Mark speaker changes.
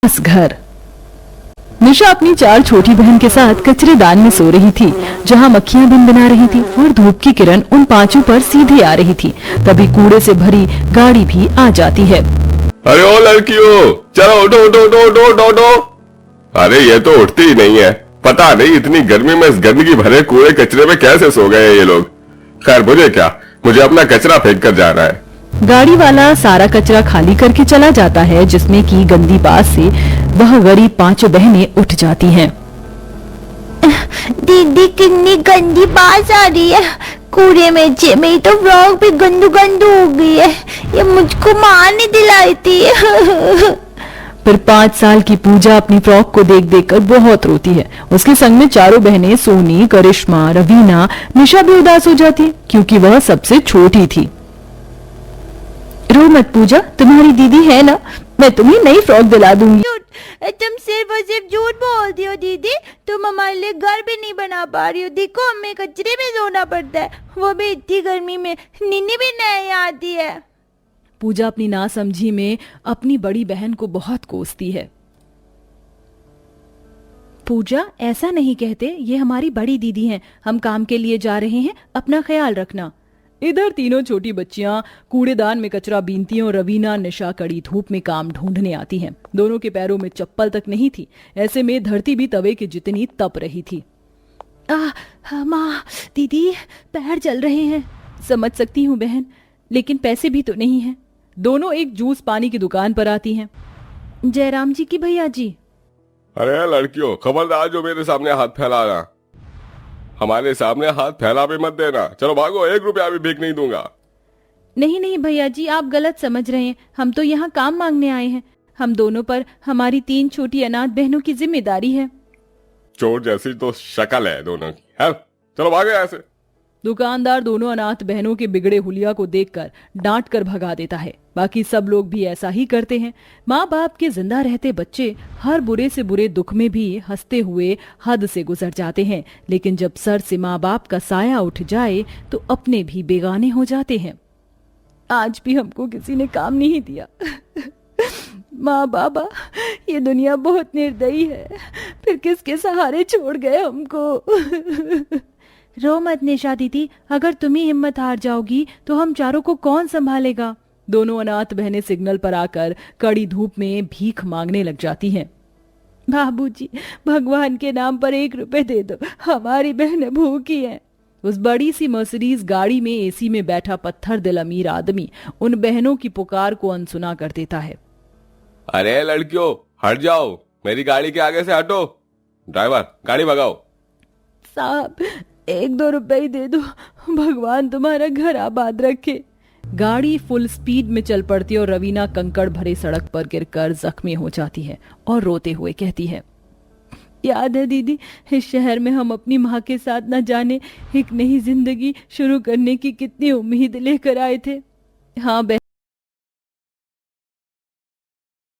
Speaker 1: इस घर निशा अपनी 4 छोटी बहन के साथ कचरेदान में सो रही थी, जहां मक्खियां दिन बना रही थी और धूप की किरण उन 5 पर सीधे आ रही थी। तभी कूड़े से भरी गाड़ी भी आ जाती है।
Speaker 2: अरे ओ लड़कियों, चलो उठो उठो उठो उठो उठो उठो। अरे ये तो उठती ही नहीं है। पता नहीं इतनी गर्मी में इस गंदगी भरे कूड़े कचरे में कैसे सो गए ये लोग। खैर मुझे क्या, मुझे अपना कचरा फेंक कर जाना है।
Speaker 1: गाड़ी वाला सारा कचरा खाली करके चला जाता है, जिसमें की गंदी बात से वह गरीब 5 बहनें उठ जाती हैं।
Speaker 3: दीदी कितनी गंदी बात आ रही है। कूड़े में मेरी तो फ्रॉक भी गंदू गंदू हो गई है। ये मुझको माँ ने दिलाई थी।
Speaker 1: फिर 5 साल की पूजा अपनी फ्रॉक को देख देख कर बहुत रोती है। उसके संग में चारों बहनें सोनी, करिश्मा, रवीना, निशा भी उदास हो जाती है, क्योंकि वह सबसे छोटी थी। रो मत पूजा, तुम्हारी दीदी है ना, मैं तुम्हें नई फ्रॉक दिला दूंगी।
Speaker 3: तुम सिर्फ और सिर्फ झूठ बोलती हो दीदी। तुम हमारे लिए घर भी नहीं बना पा रही हो। देखो हमें कचरे में सोना पड़ता है, वो भी इतनी गर्मी में। नीनी भी नहीं आती है।
Speaker 1: पूजा अपनी नासमझी में अपनी बड़ी बहन को बहुत कोसती है। पूजा, ऐसा नहीं कहते, ये हमारी बड़ी दीदी हैं। हम काम के लिए जा रहे हैं, अपना ख्याल रखना। इधर तीनों छोटी बच्चियां कूड़ेदान में कचरा बीनती हैं और रवीना, निशा कड़ी धूप में काम ढूंढने आती हैं। दोनों के पैरों में चप्पल तक नहीं थी। ऐसे में धरती भी तवे के जितनी तप रही थी। माँ, दीदी, पैर जल रहे हैं। समझ सकती हूँ बहन, लेकिन पैसे भी तो नहीं हैं। दोनों एक जूस पानी की दुकान पर आती हैं। जयराम जी की भैया जी।
Speaker 2: अरे लड़कियों, खबरदार जो मेरे सामने हाथ फैलाना। हमारे सामने हाथ फैला भी मत देना। चलो भागो, 1 रुपया भी भीख नहीं दूंगा।
Speaker 1: नहीं नहीं भैया जी, आप गलत समझ रहे हैं। हम तो यहाँ काम मांगने आए हैं। हम दोनों पर हमारी 3 छोटी अनाथ बहनों की जिम्मेदारी है।
Speaker 2: चोर जैसी तो शक्ल है दोनों की। है, चलो भागो यहाँ से।
Speaker 1: दुकानदार दोनों अनाथ बहनों के बिगड़े हुलिया को देखकर डांट कर भगा देता है। बाकी सब लोग भी ऐसा ही करते हैं। माँ बाप के जिंदा रहते बच्चे हर बुरे से बुरे दुख में भी हंसते हुए हद से गुजर जाते हैं, लेकिन जब सर से माँ बाप का साया उठ जाए तो अपने भी बेगाने हो जाते हैं। आज भी हमको किसी ने काम नहीं दिया। माँ बाबा, ये दुनिया बहुत निर्दयी है। फिर किसके सहारे छोड़ गए हमको। रो मत निशा दीदी, अगर तुम ही हिम्मत हार जाओगी तो हम चारों को कौन संभालेगा। दोनों अनाथ बहनें सिग्नल पर आकर कड़ी धूप में भीख मांगने लग जाती हैं। बाबूजी, भगवान के नाम पर 1 रुपए दे दो, हमारी बहनें भूखी हैं। उस बड़ी सी मर्सिडीज गाड़ी में एसी में बैठा पत्थर दिल अमीर आदमी उन बहनों की पुकार को अनसुना कर देता है।
Speaker 2: अरे लड़कियों, हट जाओ, मेरी गाड़ी के आगे से हटो। ड्राइवर, गाड़ी भगाओ।
Speaker 1: साहब, 1-2 रुपए ही दे दो, भगवान तुम्हारा घर आबाद रखे। गाड़ी फुल स्पीड में चल पड़ती है और रवीना कंकड़ भरे सड़क पर गिरकर जख्मी हो जाती है और रोते हुए कहती है, याद है दीदी, इस शहर में हम अपनी माँ के साथ न जाने एक नई जिंदगी शुरू करने की कितनी उम्मीद लेकर आए थे। हाँ